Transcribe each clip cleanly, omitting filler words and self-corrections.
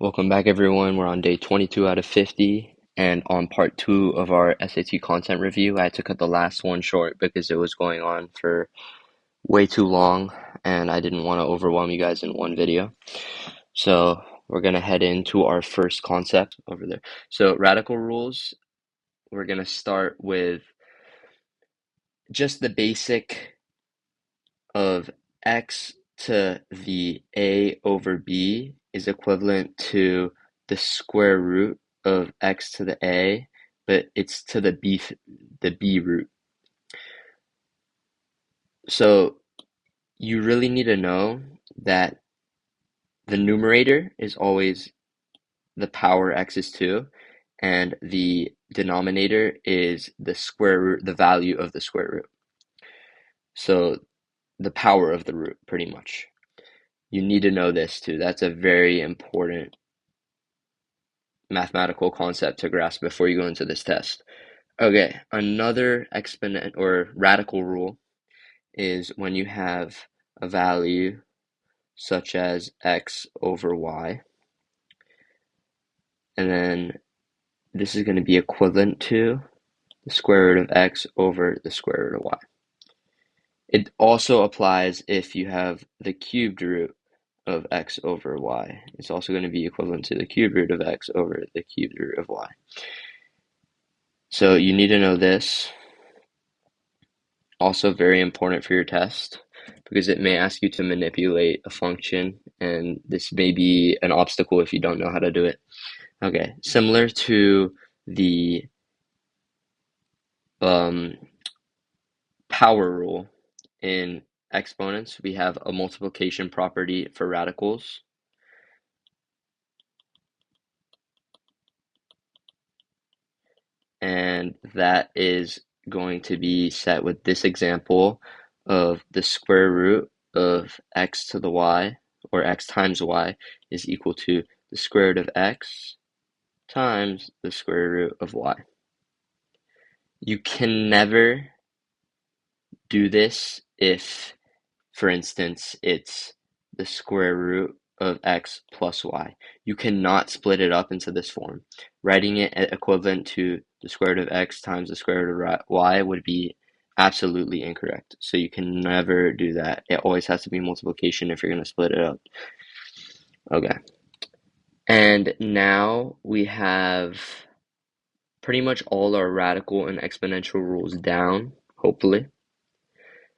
Welcome back, everyone. We're on day 22 out of 50, and on part two of our SAT content review. I had to cut the last one short because it was going on for way too long, and I didn't want to overwhelm you guys in one video. So we're going to head into our first concept over there. So radical rules, we're going to start with just the basic of x to the a over b is equivalent to the square root of x to the a, but it's to the b root. So you really need to know that the numerator is always the power x is 2, and the denominator is the square root, the value of the square root. So the power of the root, pretty much. You need to know this too. That's a very important mathematical concept to grasp before you go into this test. Okay, another exponent or radical rule is when you have a value such as x over y, and then this is going to be equivalent to the square root of x over the square root of y. It also applies if you have the cubed root of x over y. It's also going to be equivalent to the cubed root of x over the cubed root of y. So you need to know this. Also very important for your test because it may ask you to manipulate a function, and this may be an obstacle if you don't know how to do it. Okay, similar to the um, power rule in exponents, we have a multiplication property for radicals. And that is going to be set with this example of the square root of x to the y, or x times y, is equal to the square root of x times the square root of y. You can never do this if, for instance, it's the square root of x plus y. You cannot split it up into this form. Writing it equivalent to the square root of x times the square root of y would be absolutely incorrect. So you can never do that. It always has to be multiplication if you're going to split it up. Okay. And now we have pretty much all our radical and exponential rules down, hopefully.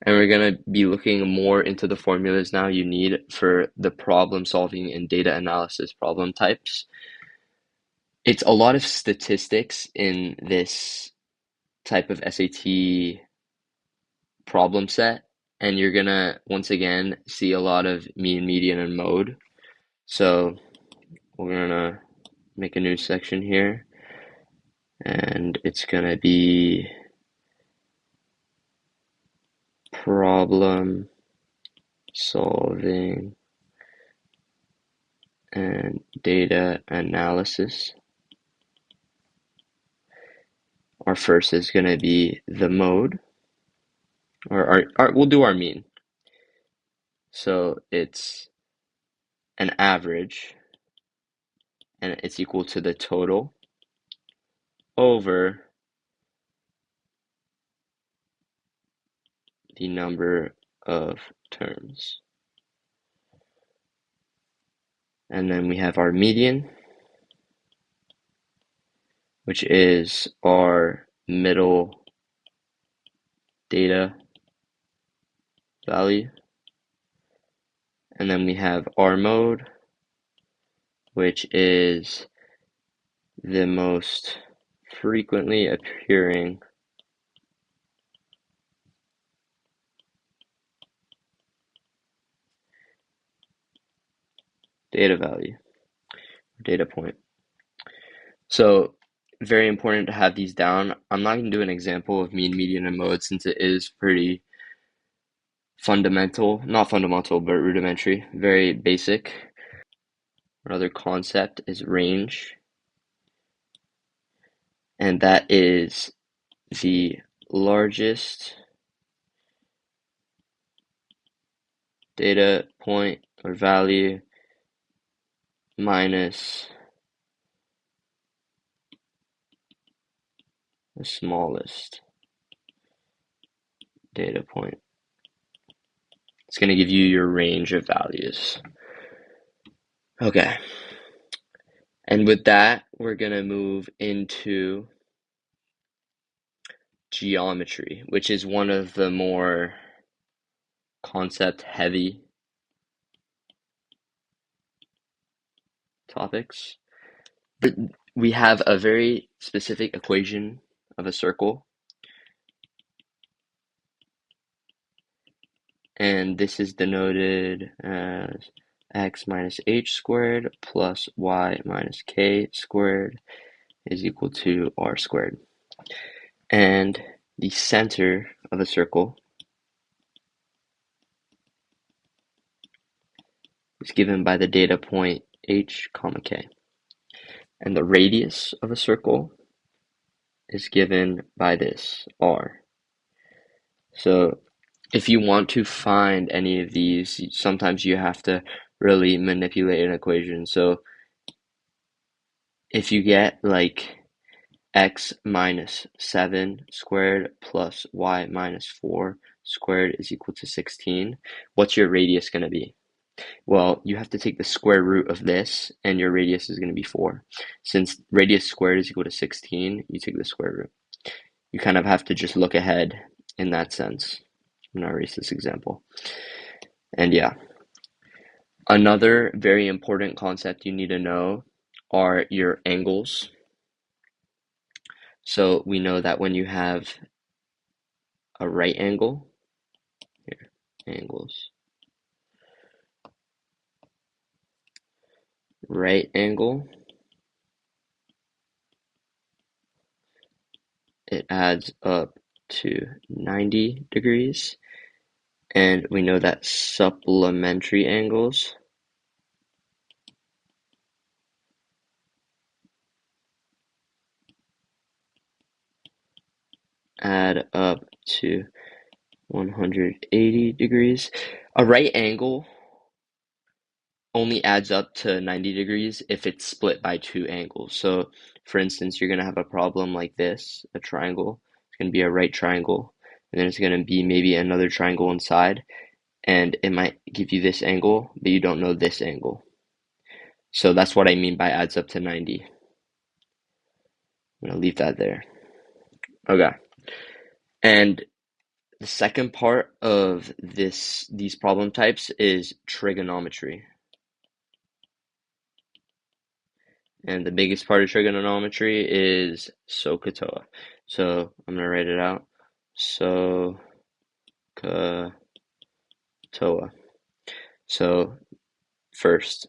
And we're going to be looking more into the formulas now you need for the problem solving and data analysis problem types. It's a lot of statistics in this type of SAT problem set, and you're going to, once again, see a lot of mean, median, and mode. So we're going to make a new section here, and it's going to be problem solving and data analysis. Our first is going to be the mode, or we'll do our mean. So it's an average, and it's equal to the total over the number of terms. And then we have our median, which is our middle data value. And then we have our mode, which is the most frequently appearing data value, data point. So very important to have these down. I'm not going to do an example of mean, median, and mode since it is pretty fundamental, not fundamental, but rudimentary, very basic. Another concept is range, and that is the largest data point or value minus the smallest data point. It's going to give you your range of values. Okay. And with that, we're going to move into geometry, which is one of the more concept-heavy topics. But we have a very specific equation of a circle, and this is denoted as x minus h squared plus y minus k squared is equal to r squared. And the center of a circle is given by the data point h comma k. And the radius of a circle is given by this r. So if you want to find any of these, sometimes you have to really manipulate an equation. So if you get like x minus 7 squared plus y minus 4 squared is equal to 16, what's your radius going to be? Well, you have to take the square root of this, and your radius is going to be 4. Since radius squared is equal to 16, you take the square root. You kind of have to just look ahead in that sense. I'm going to erase this example. And yeah, another very important concept you need to know are your angles. So we know that when you have a right angle, here, angles, right angle, it adds up to 90 degrees. And we know that supplementary angles add up to 180 degrees. A right angle only adds up to 90 degrees if it's split by two angles. So, for instance, you're going to have a problem like this, a triangle. It's going to be a right triangle, and then it's going to be maybe another triangle inside, and it might give you this angle, but you don't know this angle. So that's what I mean by adds up to 90. I'm going to leave that there. Okay. And the second part of these problem types is trigonometry. And the biggest part of trigonometry is SOHCAHTOA. So I'm going to write it out. SOHCAHTOA. So first,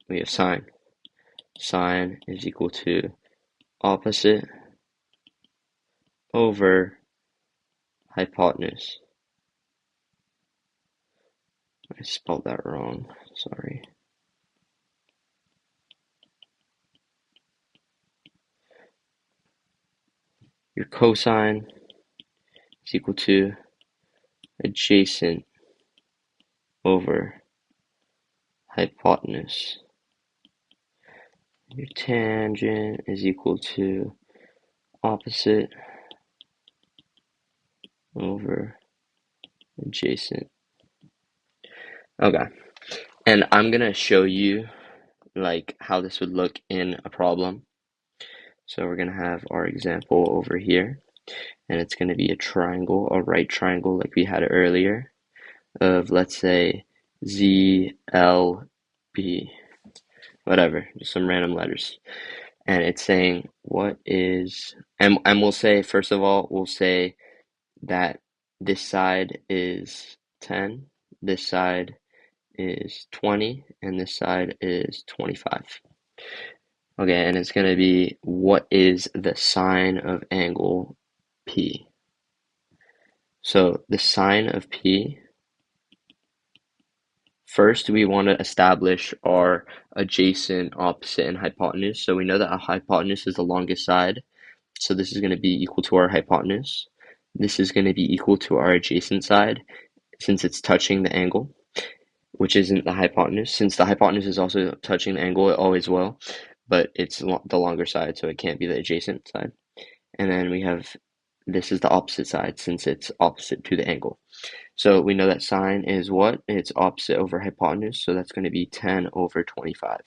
we have sine. Sine is equal to opposite over hypotenuse. I spelled that wrong, sorry. Your cosine is equal to adjacent over hypotenuse. Your tangent is equal to opposite over adjacent. Okay, and I'm gonna show you like how this would look in a problem. So we're gonna have our example over here, and it's gonna be a triangle, a right triangle like we had earlier, of let's say ZLB, whatever, just some random letters. And it's saying what is, and we'll say, first of all, we'll say that this side is 10, this side is 20, and this side is 25. Okay, and it's going to be what is the sine of angle P? So the sine of P, first we want to establish our adjacent, opposite, and hypotenuse. So we know that our hypotenuse is the longest side. So this is going to be equal to our hypotenuse. This is going to be equal to our adjacent side since it's touching the angle. which isn't the hypotenuse. Since the hypotenuse is also touching the angle, it always will, but it's the longer side, so it can't be the adjacent side. And then we have this is the opposite side since it's opposite to the angle. So we know that sine is what? It's opposite over hypotenuse, so that's going to be 10 over 25.